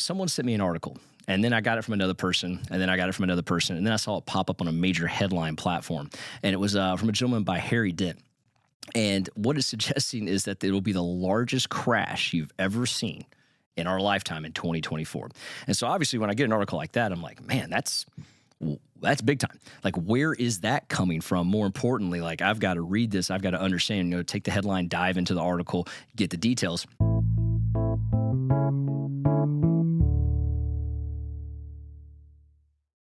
someone sent me an article, and then I got it from another person, and then I got it from another person, and then I saw it pop up on a major headline platform, and it was from a gentleman by Harry Dent. And what it's suggesting is that it will be the largest crash you've ever seen in our lifetime in 2024. And so obviously when I get an article like that, I'm like, man, that's big time. Like, where is that coming from? More importantly, like, I've got to read this. I've got to understand, take the headline, dive into the article, get the details.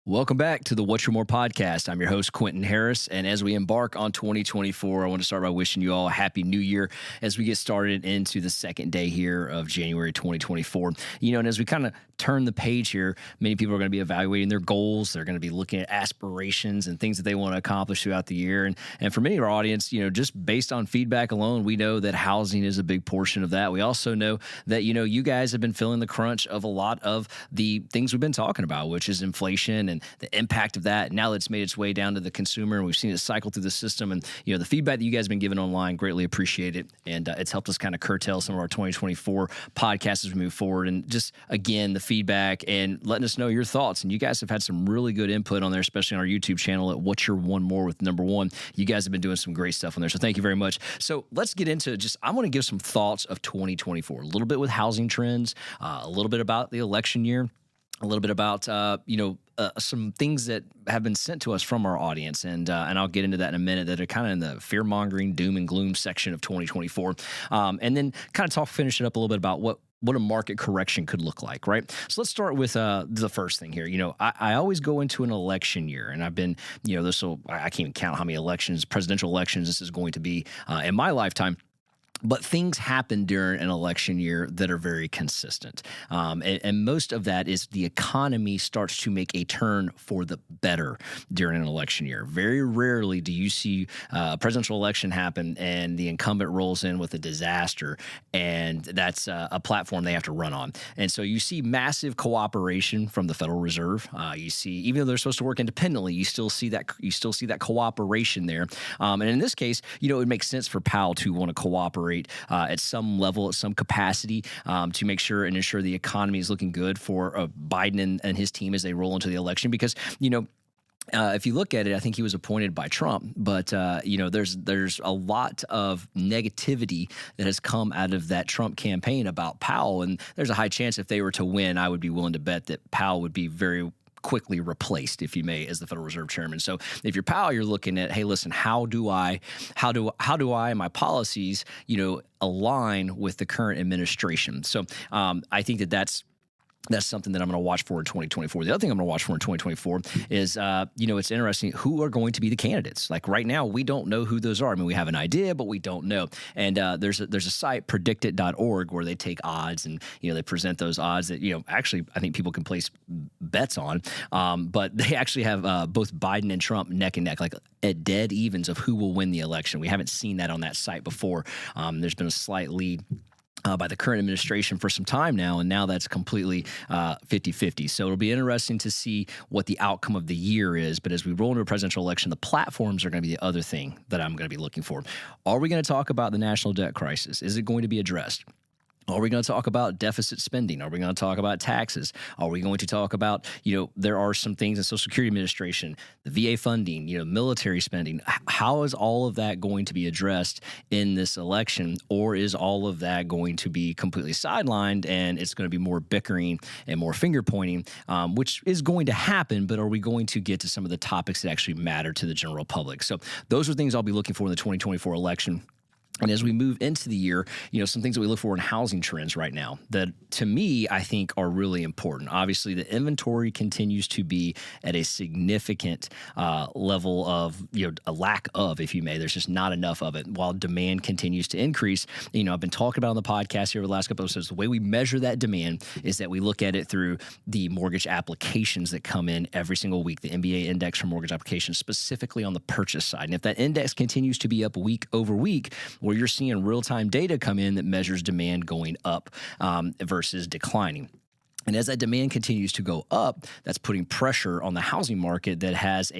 Welcome back to the What's Your More podcast. I'm your host, Quinton Harris. And as we embark on 2024, I want to start by wishing you all a happy new year as we get started into the second day here of January 2024. And as we kind of turn the page here, many people are going to be evaluating their goals. They're going to be looking at aspirations and things that they want to accomplish throughout the year. And for many of our audience, just based on feedback alone, we know that housing is a big portion of that. We also know that, you guys have been feeling the crunch of a lot of the things we've been talking about, which is inflation and the impact of that. Now that it's made its way down to the consumer, and we've seen it cycle through the system. And, the feedback that you guys have been giving online, greatly appreciate it. And it's helped us kind of curtail some of our 2024 podcasts as we move forward. And just, again, the feedback and letting us know your thoughts. And you guys have had some really good input on there, especially on our YouTube channel at What's Your One More with number one. You guys have been doing some great stuff on there. So thank you very much. So let's get into I want to give some thoughts of 2024, a little bit with housing trends, a little bit about the election year, a little bit about, some things that have been sent to us from our audience. And I'll get into that in a minute, that are kind of in the fear-mongering, doom and gloom section of 2024. And then kind of finish it up a little bit about what a market correction could look like, right? So let's start with the first thing here. I always go into an election year, and I've been, I can't even count how many presidential elections this is going to be in my lifetime. But things happen during an election year that are very consistent. And most of that is the economy starts to make a turn for the better during an election year. Very rarely do you see a presidential election happen and the incumbent rolls in with a disaster, and that's a platform they have to run on. And so you see massive cooperation from the Federal Reserve. You see, even though they're supposed to work independently, you still see that cooperation there. And in this case, it makes sense for Powell to want to cooperate at some level, at some capacity, to make sure and ensure the economy is looking good for Biden and his team as they roll into the election. Because, if you look at it, I think he was appointed by Trump, but there's a lot of negativity that has come out of that Trump campaign about Powell, and there's a high chance if they were to win, I would be willing to bet that Powell would be very quickly replaced, if you may, as the Federal Reserve Chairman. So if you're Powell, you're looking at, hey, listen, how do I and my policies, align with the current administration? So I think that's something that I'm going to watch for in 2024. The other thing I'm going to watch for in 2024 is, it's interesting, who are going to be the candidates? Like right now, we don't know who those are. I mean, we have an idea, but we don't know. And there's a site, predictit.org, where they take odds and, they present those odds that, actually, I think people can place bets on. But they actually have both Biden and Trump neck and neck, like at dead evens of who will win the election. We haven't seen that on that site before. There's been a slight lead by the current administration for some time now, and now that's completely 50-50. So it'll be interesting to see what the outcome of the year is. But as we roll into a presidential election, the platforms are going to be the other thing that I'm going to be looking for. Are we going to talk about the national debt crisis? Is it going to be addressed? Are we going to talk about deficit spending? Are we going to talk about taxes? Are we going to talk about, there are some things in Social Security Administration, the VA funding, military spending. How is all of that going to be addressed in this election? Or is all of that going to be completely sidelined and it's going to be more bickering and more finger pointing, which is going to happen, but are we going to get to some of the topics that actually matter to the general public? So those are things I'll be looking for in the 2024 election. And as we move into the year, some things that we look for in housing trends right now that, to me, I think are really important. Obviously, the inventory continues to be at a significant level of, a lack of, if you may. There's just not enough of it, while demand continues to increase. I've been talking about on the podcast here over the last couple of episodes, the way we measure that demand is that we look at it through the mortgage applications that come in every single week, the MBA index for mortgage applications, specifically on the purchase side. And if that index continues to be up week over week, where you're seeing real-time data come in that measures demand going up versus declining. And as that demand continues to go up, that's putting pressure on the housing market that has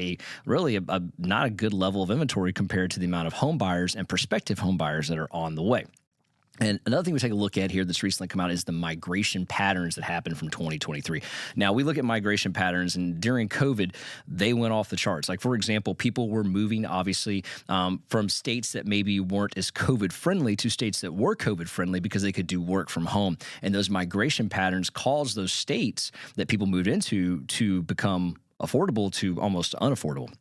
not a good level of inventory compared to the amount of home buyers and prospective home buyers that are on the way. And another thing we take a look at here that's recently come out is the migration patterns that happened from 2023. Now, we look at migration patterns, and during COVID, they went off the charts. Like, for example, people were moving, obviously, from states that maybe weren't as COVID friendly to states that were COVID friendly because they could do work from home. And those migration patterns caused those states that people moved into to become affordable to almost unaffordable.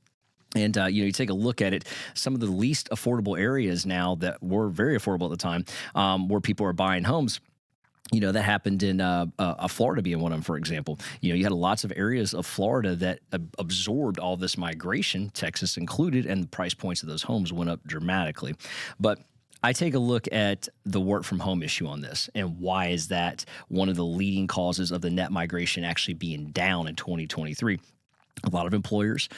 And, you take a look at it, some of the least affordable areas now that were very affordable at the time, where people are buying homes. That happened in Florida being one of them, for example. You had lots of areas of Florida that absorbed all this migration, Texas included, and the price points of those homes went up dramatically. But I take a look at the work from home issue on this, and why is that one of the leading causes of the net migration actually being down in 2023? A lot of employers,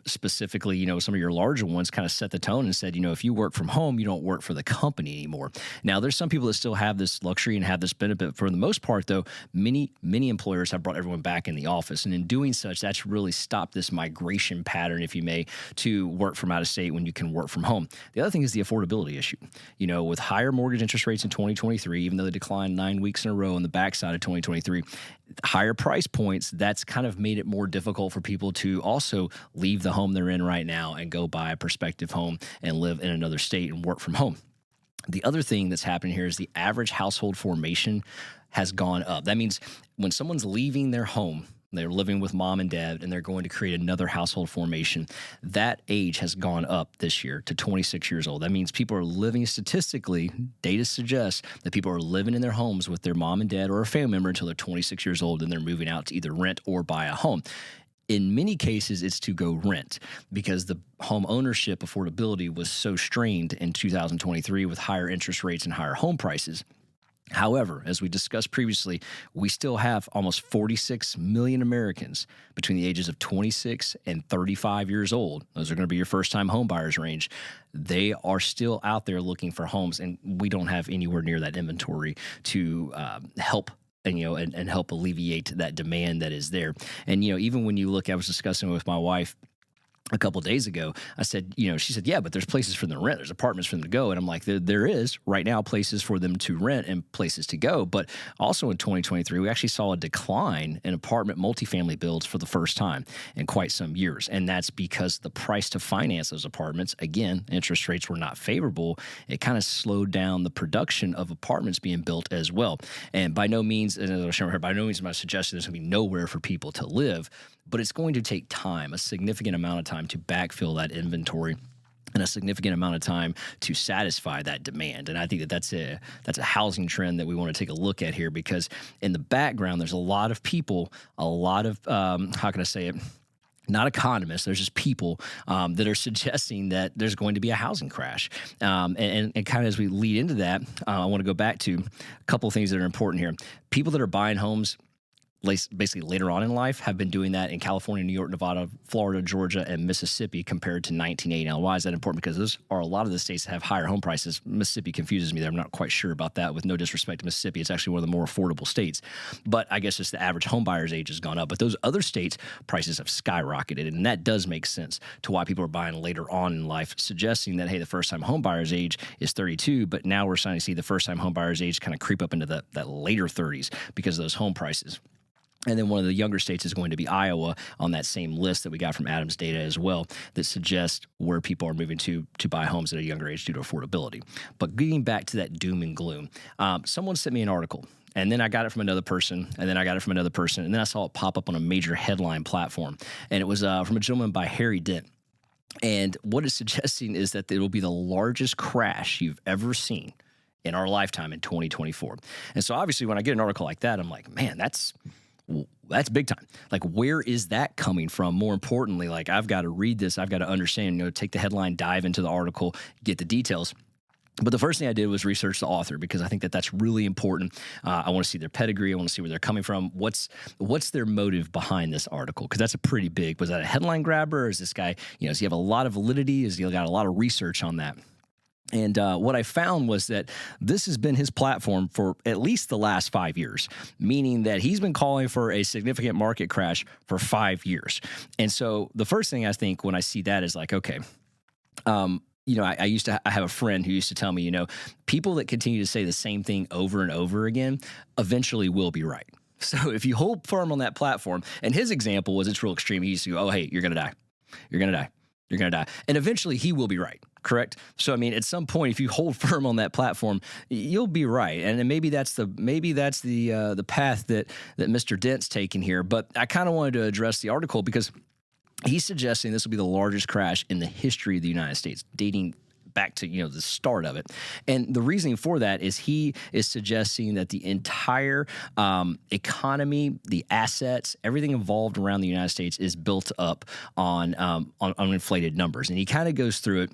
specifically, some of your larger ones kind of set the tone and said, if you work from home, you don't work for the company anymore. Now, there's some people that still have this luxury and have this benefit. For the most part, though, many employers have brought everyone back in the office. And in doing such, that's really stopped this migration pattern, if you may, to work from out of state when you can work from home. The other thing is the affordability issue. With higher mortgage interest rates in 2023, even though they declined 9 weeks in a row on the backside of 2023, higher price points, that's kind of made it more difficult for people to also leave the home they're in right now and go buy a prospective home and live in another state and work from home. The other thing that's happening here is the average household formation has gone up. That means when someone's leaving their home, they're living with mom and dad, and they're going to create another household formation, that age has gone up this year to 26 years old. That means people are living, statistically, data suggests that people are living in their homes with their mom and dad or a family member until they're 26 years old, and they're moving out to either rent or buy a home. In many cases, it's to go rent because the home ownership affordability was so strained in 2023 with higher interest rates and higher home prices. However, as we discussed previously, we still have almost 46 million Americans between the ages of 26 and 35 years old. Those are going to be your first-time home buyers range. They are still out there looking for homes, and we don't have anywhere near that inventory to help and help alleviate that demand that is there. And, even when you look, I was discussing with my wife a couple of days ago, I said, she said, yeah, but there's places for them to rent. There's apartments for them to go. And I'm like, there is right now places for them to rent and places to go. But also in 2023, we actually saw a decline in apartment multifamily builds for the first time in quite some years. And that's because the price to finance those apartments, again, interest rates were not favorable. It kind of slowed down the production of apartments being built as well. And by no means, and as I'll share here, by no means am I suggesting there's going to be nowhere for people to live, but it's going to take time, a significant amount of time to backfill that inventory and a significant amount of time to satisfy that demand. And I think that's a housing trend that we want to take a look at here, because in the background, there's a lot of people, a lot of, how can I say it? Not economists, there's just people that are suggesting that there's going to be a housing crash. And kind of as we lead into that, I want to go back to a couple of things that are important here. People that are buying homes basically later on in life have been doing that in California, New York, Nevada, Florida, Georgia, and Mississippi compared to 1980. Now, why is that important? Because those are a lot of the states that have higher home prices. Mississippi confuses me there. I'm not quite sure about that. With no disrespect to Mississippi, it's actually one of the more affordable states. But I guess just the average home buyer's age has gone up. But those other states, prices have skyrocketed. And that does make sense to why people are buying later on in life, suggesting that, hey, the first-time home buyer's age is 32, but now we're starting to see the first-time home buyer's age kind of creep up into that later 30s because of those home prices. And then one of the younger states is going to be Iowa on that same list that we got from Adam's data as well, that suggests where people are moving to buy homes at a younger age due to affordability. But getting back to that doom and gloom, someone sent me an article, and then I got it from another person, and then I got it from another person, and then I saw it pop up on a major headline platform. And it was from a gentleman by Harry Dent. And what it's suggesting is that it will be the largest crash you've ever seen in our lifetime in 2024. And so obviously when I get an article like that, I'm like, man, that's big time. Like, where is that coming from? More importantly, like, I've got to read this. I've got to understand, take the headline, dive into the article, get the details. But the first thing I did was research the author, because I think that that's really important. I want to see their pedigree. I want to see where they're coming from. What's their motive behind this article? Because that's a pretty big, was that a headline grabber? Or is this guy, does he have a lot of validity? Has he got a lot of research on that? And what I found was that this has been his platform for at least the last 5 years, meaning that he's been calling for a significant market crash for 5 years. And so the first thing I think when I see that is like, okay, I have a friend who used to tell me, people that continue to say the same thing over and over again eventually will be right. So if you hold firm on that platform, and his example was, it's real extreme. He used to go, oh, hey, you're going to die. You're going to die. You're going to die. And eventually he will be right. Correct. So, I mean, at some point, if you hold firm on that platform, you'll be right. And then maybe that's the path that Mr. Dent's taken here. But I kind of wanted to address the article because he's suggesting this will be the largest crash in the history of the United States, dating back to the start of it. And the reasoning for that is he is suggesting that the entire economy, the assets, everything involved around the United States is built up on inflated numbers. And he kind of goes through it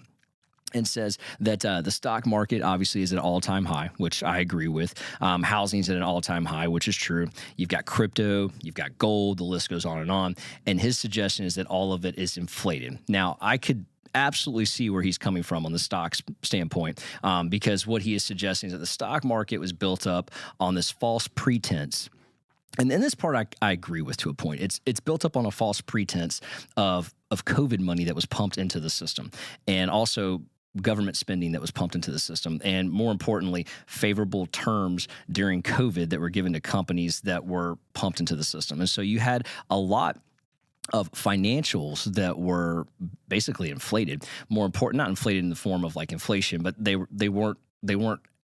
and says that the stock market obviously is at an all-time high, which I agree with. Housing's at an all-time high, which is true. You've got crypto, you've got gold, the list goes on. And his suggestion is that all of it is inflated. Now, I could absolutely see where he's coming from on the stocks standpoint, because what he is suggesting is that the stock market was built up on this false pretense. And in this part, I agree with to a point. It's built up on a false pretense of COVID money that was pumped into the system, and also government spending that was pumped into the system, and more importantly, favorable terms during COVID that were given to companies that were pumped into the system. And so you had a lot of financials that were basically inflated. More important, not inflated in the form of like inflation, but they weren't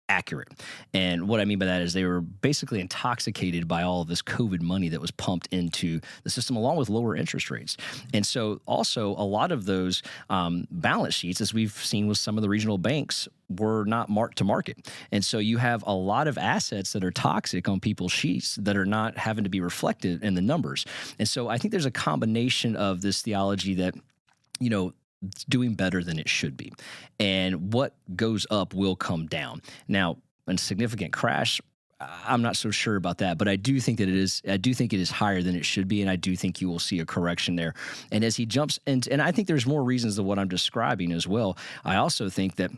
accurate. And what I mean by that is they were basically intoxicated by all of this COVID money that was pumped into the system, along with lower interest rates. And so also a lot of those balance sheets, as we've seen with some of the regional banks, were not marked to market. And so you have a lot of assets that are toxic on people's sheets that are not having to be reflected in the numbers. And so I think there's a combination of this theology that, it's doing better than it should be. And what goes up will come down. Now, a significant crash, I'm not so sure about that, but I do think that it is higher than it should be, and I do think you will see a correction there. And as he jumps into, and I think there's more reasons than what I'm describing as well. I also think that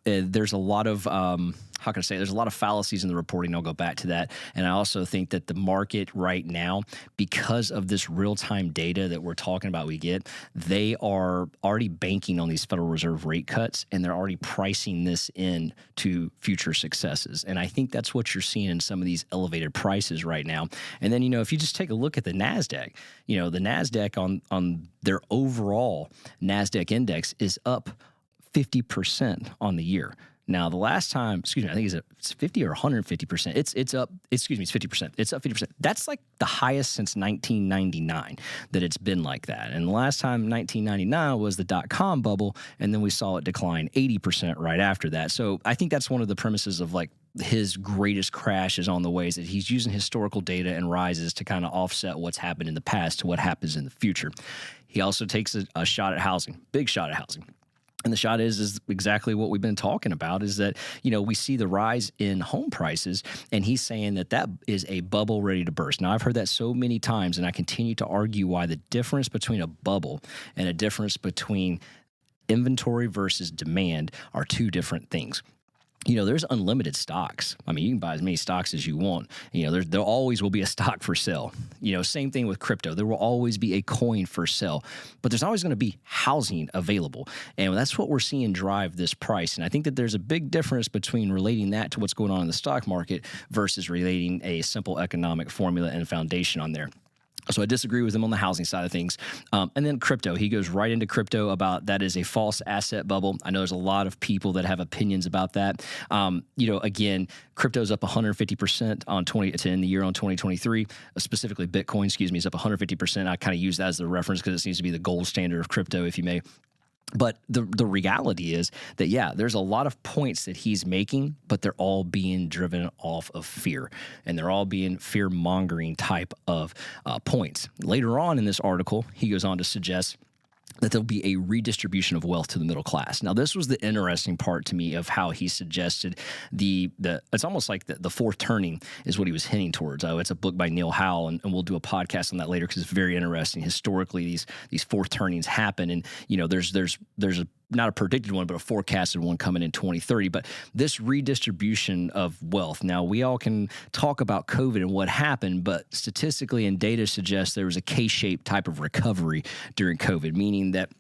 there's a lot of there's a lot of fallacies in the reporting. I'll go back to that. And I also think that the market right now, because of this real-time data that we're talking about they are already banking on these Federal Reserve rate cuts, and they're already pricing this in to future successes. And I think that's what you're seeing in some of these elevated prices right now. And then, if you just take a look at the NASDAQ, the NASDAQ on their overall NASDAQ index is up 50% on the year. Now, the last time, I think it's 50 or 150%. It's up 50%. It's up 50%. That's like the highest since 1999 that it's been like that. And the last time, 1999, was the dot-com bubble, and then we saw it decline 80% right after that. So I think that's one of the premises of like his greatest crash is on the way, is that he's using historical data and rises to kind of offset what's happened in the past to what happens in the future. He also takes a shot at housing, big shot at housing. And the shot is exactly what we've been talking about, is that, we see the rise in home prices, and he's saying that is a bubble ready to burst. Now, I've heard that so many times, and I continue to argue why the difference between a bubble and a difference between inventory versus demand are two different things. There's unlimited stocks. I mean, you can buy as many stocks as you want. There always will be a stock for sale. Same thing with crypto. There will always be a coin for sale, but there's always going to be housing available. And that's what we're seeing drive this price. And I think that there's a big difference between relating that to what's going on in the stock market versus relating a simple economic formula and foundation on there. So I disagree with him on the housing side of things. And then crypto, he goes right into crypto about that is a false asset bubble. I know there's a lot of people that have opinions about that. Again, crypto's up 150% in the year on 2023. Specifically, Bitcoin, is up 150%. I kind of use that as the reference because it seems to be the gold standard of crypto, if you may. But the reality is that, there's a lot of points that he's making, but they're all being driven off of fear, and they're all being fear-mongering type of points. Later on in this article, he goes on to suggest that there'll be a redistribution of wealth to the middle class. Now, this was the interesting part to me of how he suggested it's almost like the fourth turning is what he was hinting towards. It's a book by Neil Howe, and we'll do a podcast on that later because it's very interesting. Historically, these fourth turnings happen, and there's not a predicted one, but a forecasted one coming in 2030. But this redistribution of wealth. Now, we all can talk about COVID and what happened, but statistically and data suggests there was a K-shaped type of recovery during COVID, meaning that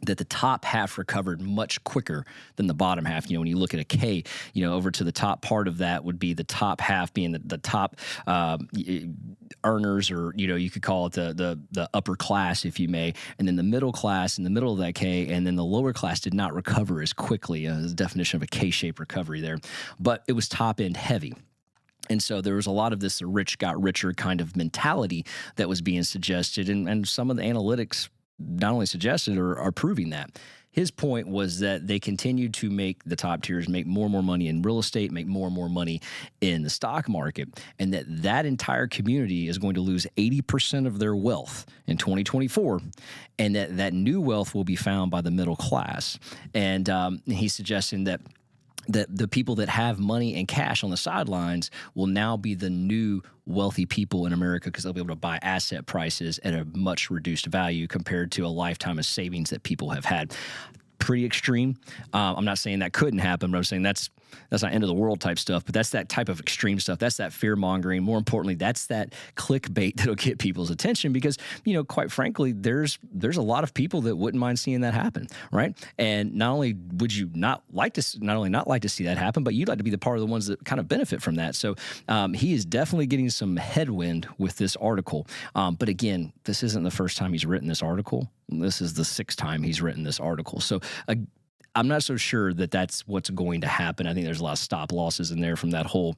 that the top half recovered much quicker than the bottom half. When you look at a K, over to the top part of that would be the top half being the top earners, or you could call it the upper class, if you may, and then the middle class in the middle of that K, and then the lower class did not recover as quickly. The definition of a K-shaped recovery there, but it was top end heavy. And so there was a lot of this rich got richer kind of mentality that was being suggested, and some of the analytics not only suggested or are proving that. His point was that they continued to make the top tiers make more and more money in real estate, make more and more money in the stock market, and that entire community is going to lose 80% of their wealth in 2024, and that new wealth will be found by the middle class. And he's suggesting that the people that have money and cash on the sidelines will now be the new wealthy people in America, because they'll be able to buy asset prices at a much reduced value compared to a lifetime of savings that people have had. Pretty extreme. I'm not saying that couldn't happen, but I'm saying that's not end of the world type stuff, but that's that type of extreme stuff. That's that fear mongering. More importantly, that's that clickbait that'll get people's attention, because, quite frankly, there's a lot of people that wouldn't mind seeing that happen, right? And not only would you not like to see that happen, but you'd like to be the part of the ones that kind of benefit from that. So he is definitely getting some headwind with this article. But again, this isn't the first time he's written this article. This is the sixth time he's written this article. So I'm not so sure that that's what's going to happen. I think there's a lot of stop losses in there from that whole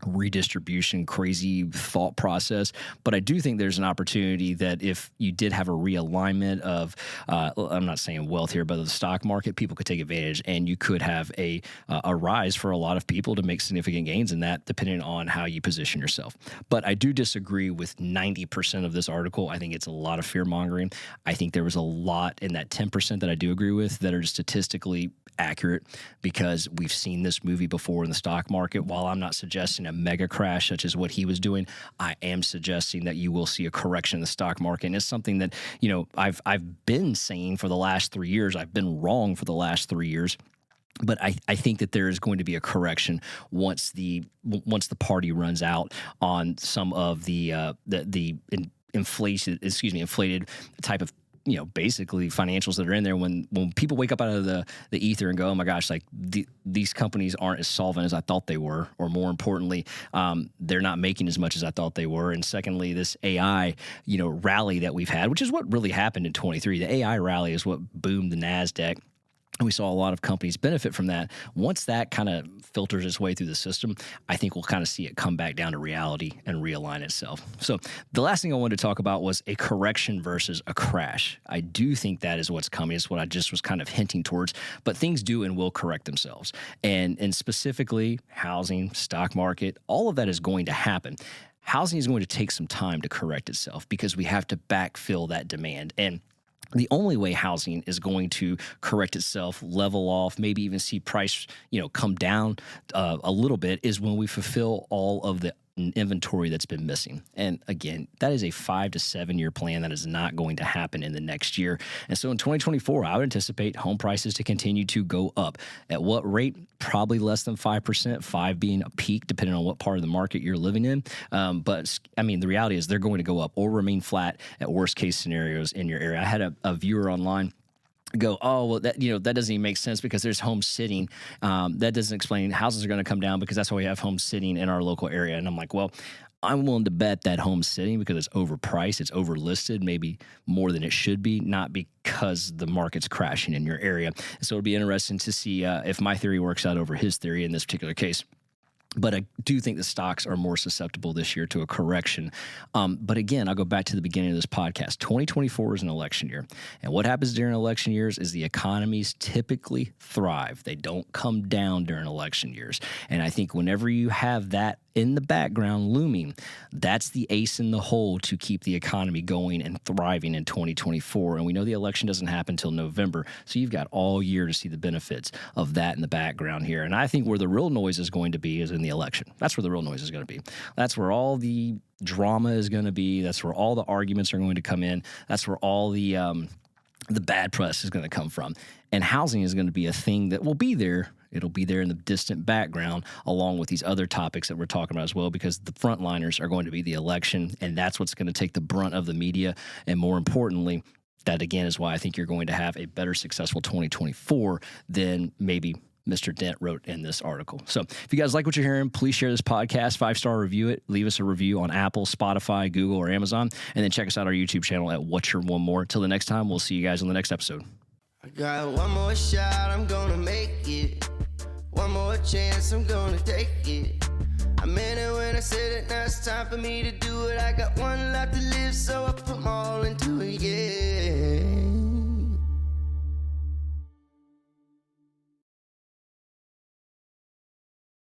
redistribution crazy thought process, but I do think there's an opportunity that if you did have a realignment of I'm not saying wealth here, but the stock market, people could take advantage, and you could have a rise for a lot of people to make significant gains in that, depending on how you position yourself. But I do disagree with 90% of this article. I think it's a lot of fear mongering. I think there was a lot in that 10% that I do agree with that are statistically accurate, because we've seen this movie before in the stock market. While I'm not suggesting a mega crash such as what he was doing, I am suggesting that you will see a correction in the stock market. And it's something that, I've been saying for the last 3 years. I've been wrong for the last 3 years. But I think that there is going to be a correction once the party runs out on some of the inflated type of basically financials that are in there. When people wake up out of the ether and go, oh my gosh, like these companies aren't as solvent as I thought they were, or more importantly, they're not making as much as I thought they were. And secondly, this AI, rally that we've had, which is what really happened in 23. The AI rally is what boomed the NASDAQ. We saw a lot of companies benefit from that. Once that kind of filters its way through the system, I think we'll kind of see it come back down to reality and realign itself. So the last thing I wanted to talk about was a correction versus a crash. I do think that is what's coming. It's what I just was kind of hinting towards, but things do and will correct themselves. And specifically housing, stock market, all of that is going to happen. Housing is going to take some time to correct itself, because we have to backfill that demand. And the only way housing is going to correct itself, level off, maybe even see price, come down a little bit, is when we fulfill all of the inventory that's been missing. And again, that is a 5 to 7 year plan that is not going to happen in the next year. And so in 2024, I would anticipate home prices to continue to go up. At what rate? Probably less than 5%, 5 being a peak, depending on what part of the market you're living in. But I mean, the reality is they're going to go up or remain flat at worst case scenarios in your area. I had a viewer online go, oh, well, that doesn't even make sense, because there's home sitting. That doesn't explain houses are going to come down, because that's why we have home sitting in our local area. And I'm like, well, I'm willing to bet that home sitting, because it's overpriced, it's overlisted, maybe more than it should be, not because the market's crashing in your area. And so it'll be interesting to see if my theory works out over his theory in this particular case. But I do think the stocks are more susceptible this year to a correction. But again, I'll go back to the beginning of this podcast. 2024 is an election year. And what happens during election years is the economies typically thrive. They don't come down during election years. And I think whenever you have that in the background looming, that's the ace in the hole to keep the economy going and thriving in 2024. And we know the election doesn't happen until November. So you've got all year to see the benefits of that in the background here. And I think where the real noise is going to be is in the election. That's where the real noise is going to be. That's where all the drama is going to be. That's where all the arguments are going to come in. That's where all the bad press is going to come from. And housing is going to be a thing that will be there. It'll be there in the distant background, along with these other topics that we're talking about as well, because the frontliners are going to be the election, and that's what's going to take the brunt of the media. And more importantly, that again is why I think you're going to have a better successful 2024 than maybe Mr. Dent wrote in this article. So if you guys like what you're hearing, please share this podcast, 5-star review it, leave us a review on Apple, Spotify, Google, or Amazon, and then check us out on our YouTube channel at What's Your One More. Till the next time, we'll see you guys on the next episode. I got one more shot, I'm gonna make it. One more chance, I'm gonna take it. I meant it when I said it, now it's time for me to do it. I got one life to live, so I put my all into it, yeah.